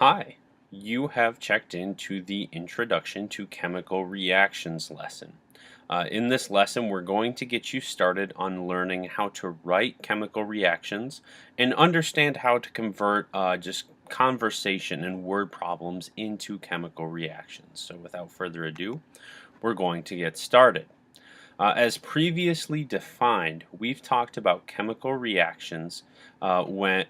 Hi, you have checked into the Introduction to Chemical Reactions lesson. In this lesson, we're going to get you started on learning how to write chemical reactions and understand how to convert just conversation and word problems into chemical reactions. So without further ado, we're going to get started. As previously defined, we've talked about chemical reactions when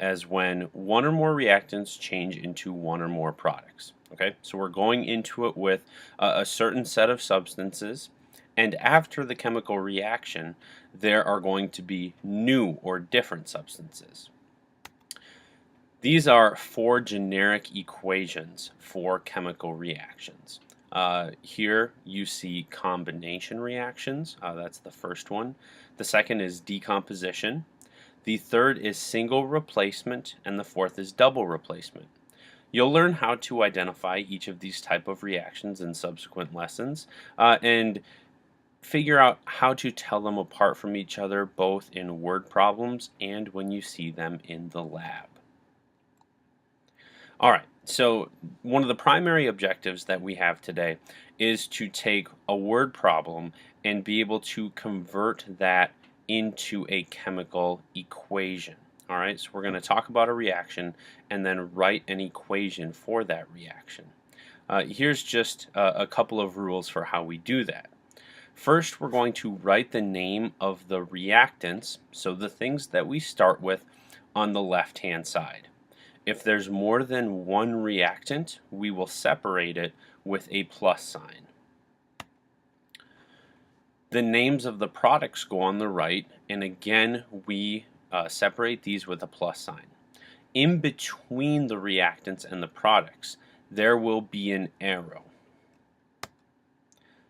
one or more reactants change into one or more products. Okay, so we're going into it with a certain set of substances, and after the chemical reaction, there are going to be new or different substances. These are four generic equations for chemical reactions. Here you see combination reactions. That's the first one. The second is decomposition. The third is single replacement, and the fourth is double replacement. You'll learn how to identify each of these type of reactions in subsequent lessons and figure out how to tell them apart from each other both in word problems and when you see them in the lab. All right, so one of the primary objectives that we have today is to take a word problem and be able to convert that into a chemical equation. All right, so we're going to talk about a reaction and then write an equation for that reaction. Here's just a couple of rules for how we do that. First, we're going to write the name of the reactants, so the things that we start with, on the left-hand side. If there's more than one reactant, we will separate it with a plus sign. The names of the products go on the right, and again, we separate these with a plus sign. In between the reactants and the products, there will be an arrow.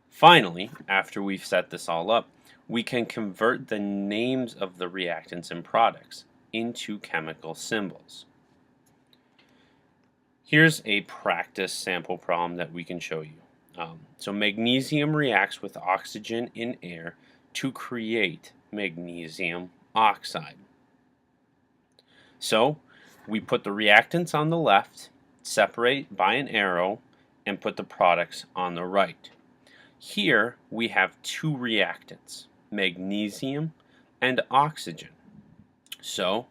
Finally, after we've set this all up, we can convert the names of the reactants and products into chemical symbols. Here's a practice sample problem that we can show you. So magnesium reacts with oxygen in air to create magnesium oxide. So we put the reactants on the left, separate by an arrow, and put the products on the right. Here we have two reactants, magnesium and oxygen. So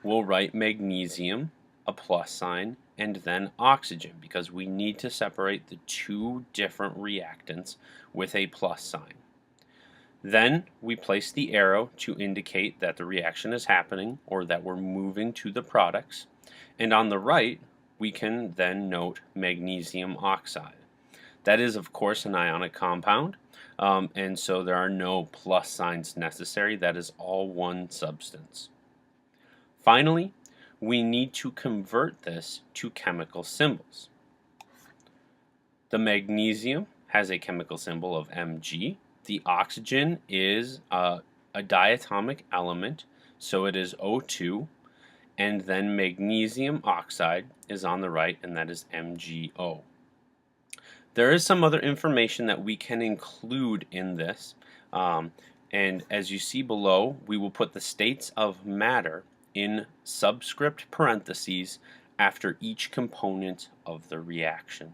we'll write magnesium, a plus sign, and then oxygen, because we need to separate the two different reactants with a plus sign. Then we place the arrow to indicate that the reaction is happening or that we're moving to the products. And on the right, we can then note magnesium oxide. That is, of course, an ionic compound, and so there are no plus signs necessary. That is all one substance. Finally, we need to convert this to chemical symbols. The magnesium has a chemical symbol of Mg. The oxygen is a diatomic element, so it is O2. And then magnesium oxide is on the right, and that is MgO. There is some other information that we can include in this, and as you see below, we will put the states of matter in subscript parentheses after each component of the reaction.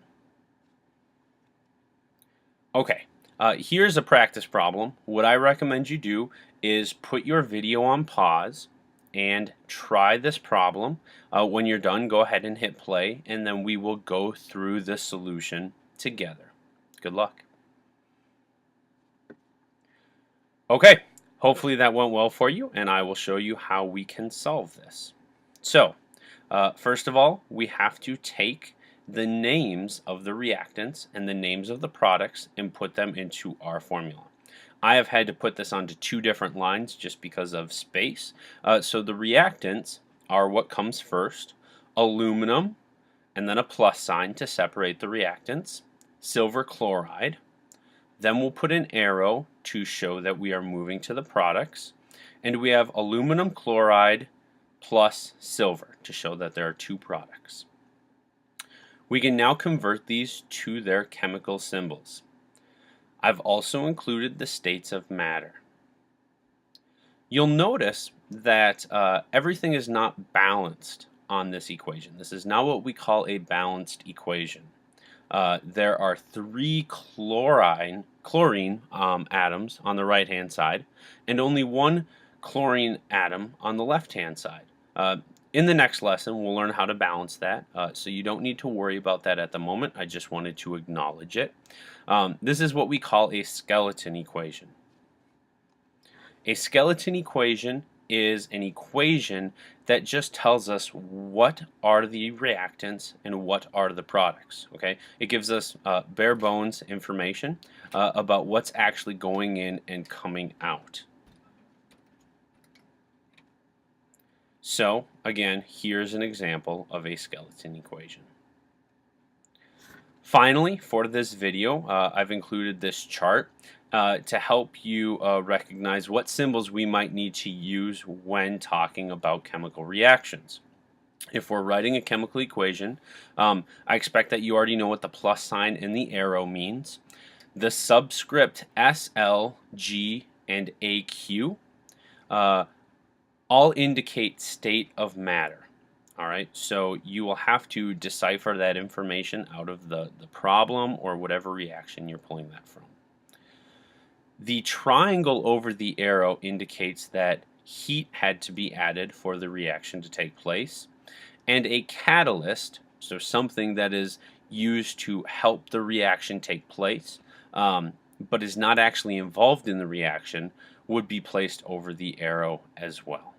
Okay, here's a practice problem. What I recommend you do is put your video on pause and try this problem. When you're done, go ahead and hit play, and then we will go through the solution together. Good luck. Okay, hopefully that went well for you, and I will show you how we can solve this. So, first of all, we have to take the names of the reactants and the names of the products and put them into our formula. I have had to put this onto two different lines just because of space. So the reactants are what comes first: aluminum, and then a plus sign to separate the reactants, silver chloride. Then we'll put an arrow to show that we are moving to the products. And we have aluminum chloride plus silver to show that there are two products. We can now convert these to their chemical symbols. I've also included the states of matter. You'll notice that everything is not balanced on this equation. This is now what we call a balanced equation. There are 3 chlorine atoms on the right hand side and only 1 chlorine atom on the left hand side. In the next lesson we'll learn how to balance that, so you don't need to worry about that at the moment. I just wanted to acknowledge it. This is what we call a skeleton equation. A skeleton equation is an equation that just tells us what are the reactants and what are the products. Okay, it gives us bare bones information about what's actually going in and coming out. So again, here's an example of a skeleton equation. Finally, for this video, I've included this chart to help you recognize what symbols we might need to use when talking about chemical reactions. If we're writing a chemical equation, I expect that you already know what the plus sign and the arrow means. The subscript S, L, G, and AQ all indicate state of matter. Alright, so you will have to decipher that information out of the problem or whatever reaction you're pulling that from. The triangle over the arrow indicates that heat had to be added for the reaction to take place, and a catalyst, so something that is used to help the reaction take place but is not actually involved in the reaction, would be placed over the arrow as well.